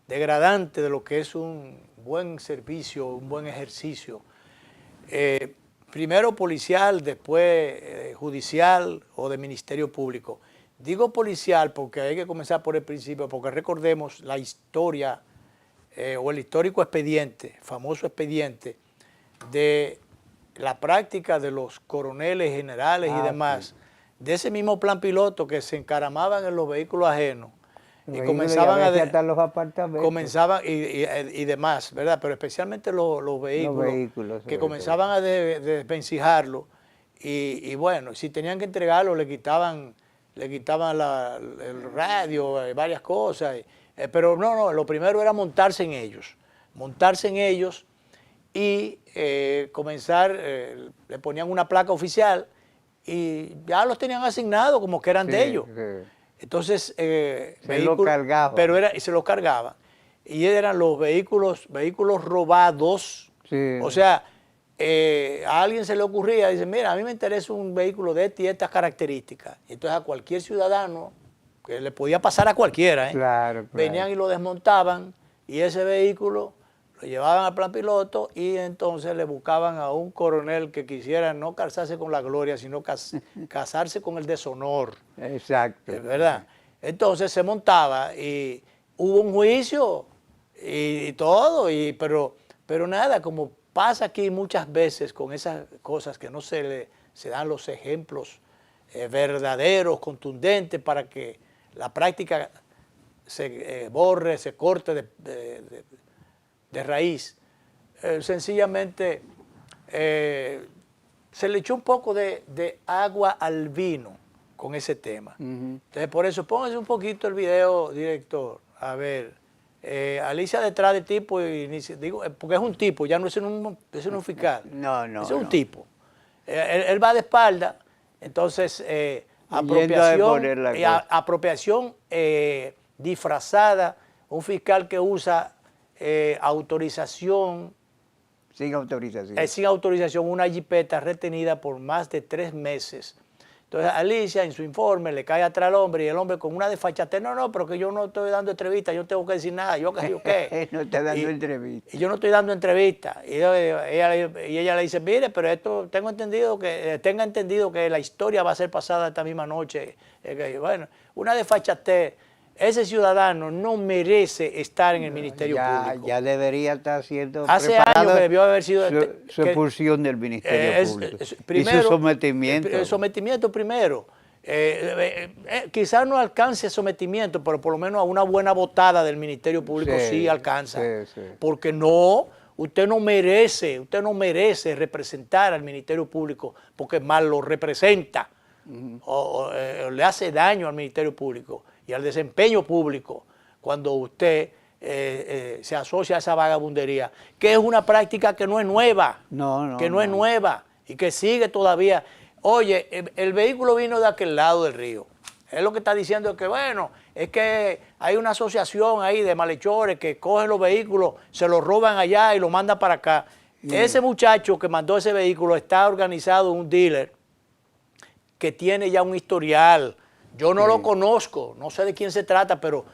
degradantes de lo que es un buen servicio, un buen ejercicio, primero policial, después judicial o de ministerio público. Digo policial porque hay que comenzar por el principio, porque recordemos la historia o el histórico expediente, famoso expediente de la práctica de los coroneles, generales y demás, de ese mismo plan piloto que se encaramaban en los vehículos ajenos y comenzaban hasta los apartamentos. Comenzaban y demás, ¿verdad? Pero especialmente los vehículos que comenzaban a desvencijarlo y bueno, si tenían que entregarlo le quitaban el radio, varias cosas, pero no, lo primero era montarse en ellos y comenzar, le ponían una placa oficial y ya los tenían asignados como que eran de ellos. Sí. Entonces, se lo cargaban. Y se los cargaban. Y eran los vehículos robados. Sí. O sea, a alguien se le ocurría, dice, mira, a mí me interesa un vehículo de estas y estas características. Y entonces a cualquier ciudadano, que le podía pasar a cualquiera, claro. Venían y lo desmontaban y ese vehículo lo llevaban al plan piloto y entonces le buscaban a un coronel que quisiera no casarse con la gloria, sino casarse con el deshonor. Exacto. ¿Verdad? Entonces se montaba y hubo un juicio y todo, pero nada, como pasa aquí muchas veces con esas cosas que no se dan los ejemplos verdaderos, contundentes, para que la práctica se borre, se corte de raíz. Sencillamente se le echó un poco de agua al vino con ese tema. Entonces, por eso, póngase un poquito el video, director. A ver, Alicia detrás del tipo, digo, porque es un tipo, ya no es un fiscal. No. Es un tipo. Él va de espalda, entonces apropiación disfrazada, un fiscal que usa autorización. Sin autorización. Sin autorización, una jipeta retenida por más de 3 meses. Entonces Alicia en su informe le cae atrás al hombre y el hombre con una desfachatez, no, pero que yo no estoy dando entrevista, yo no tengo que decir nada, yo qué. No está dando entrevista. Y yo no estoy dando entrevista. Y ella le dice, mire, pero esto tenga entendido que la historia va a ser pasada esta misma noche. Bueno, una desfachatez. Ese ciudadano no merece estar en el Ministerio Público. Ya debería estar siendo Hace años que debió haber sido su expulsión del Ministerio Público. Primero, y su sometimiento. El sometimiento primero. Quizás no alcance sometimiento, pero por lo menos a una buena votada del Ministerio Público sí alcanza. Sí. Porque usted no merece representar al Ministerio Público porque mal lo representa o le hace daño al Ministerio Público y al desempeño público cuando usted se asocia a esa vagabundería, que es una práctica que no es nueva, no es nueva y que sigue todavía. Oye, el vehículo vino de aquel lado del río. Él lo que está diciendo es que, bueno, es que hay una asociación ahí de malhechores que cogen los vehículos, se los roban allá y los mandan para acá. Ese muchacho que mandó ese vehículo está organizado en un dealer que tiene ya un historial. Yo no lo conozco, no sé de quién se trata, pero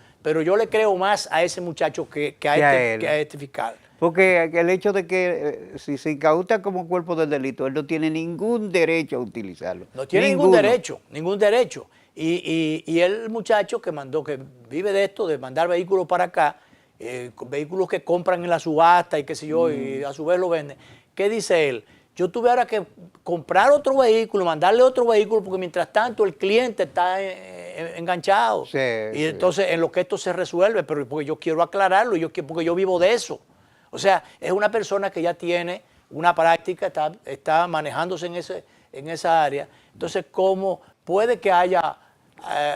yo le creo más a ese muchacho que a este fiscal. Porque el hecho de que si se incauta como cuerpo del delito, él no tiene ningún derecho a utilizarlo. No tiene ningún derecho. Y el muchacho que vive de esto, de mandar vehículos para acá, vehículos que compran en la subasta y qué sé yo, y a su vez lo venden. ¿Qué dice él? Yo tuviera que comprar otro vehículo, mandarle otro vehículo, porque mientras tanto el cliente está enganchado. Y entonces en lo que esto se resuelve, pero porque yo quiero aclararlo, porque yo vivo de eso. O sea, es una persona que ya tiene una práctica, está manejándose en esa área. Entonces, ¿cómo puede que haya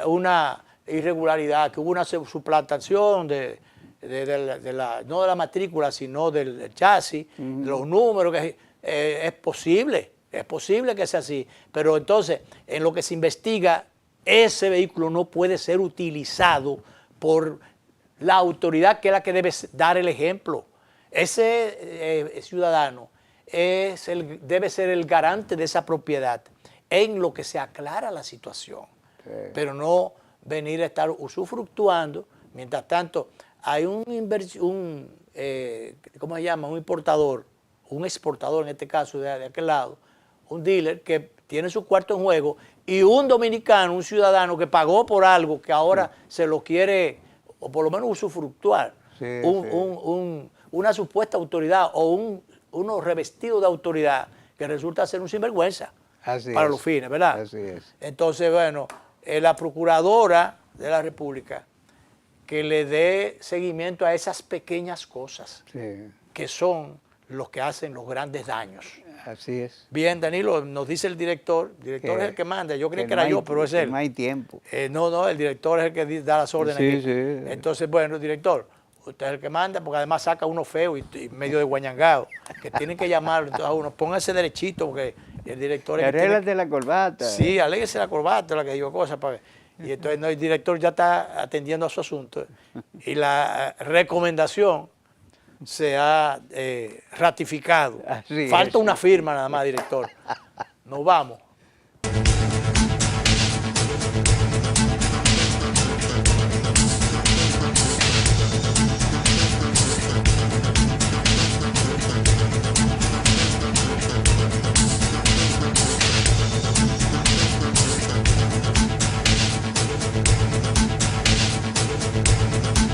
una irregularidad, que hubo una suplantación no de la matrícula, sino del chasis, de los números? Es posible que sea así, pero entonces en lo que se investiga, ese vehículo no puede ser utilizado por la autoridad que es la que debe dar el ejemplo. Ese ciudadano debe ser el garante de esa propiedad en lo que se aclara la situación, pero no venir a estar usufructuando. Mientras tanto, hay ¿cómo se llama? Un importador, un exportador en este caso de aquel lado, un dealer que tiene su cuarto en juego y un dominicano, un ciudadano que pagó por algo que ahora se lo quiere, o por lo menos usufructuar, una supuesta autoridad o uno revestido de autoridad que resulta ser un sinvergüenza para los fines, ¿verdad? Así es. Entonces, bueno, la Procuradora de la República que le dé seguimiento a esas pequeñas cosas que son los que hacen los grandes daños. Así es. Bien, Danilo, nos dice el director es el que manda, yo creía que era yo, pero es él. No hay tiempo. No, el director es el que da las órdenes. Sí, aquí. sí. Entonces, bueno, director, usted es el que manda, porque además saca uno feo y medio de guañangado, que tienen que llamar entonces, a uno, póngase derechito, porque el director es el que Arréglate la corbata. Sí, aléguese la corbata, la que digo cosas, y entonces el director ya está atendiendo a su asunto. Y la recomendación se ha ratificado. Así Falta es. una firma nada más, director. Nos vamos.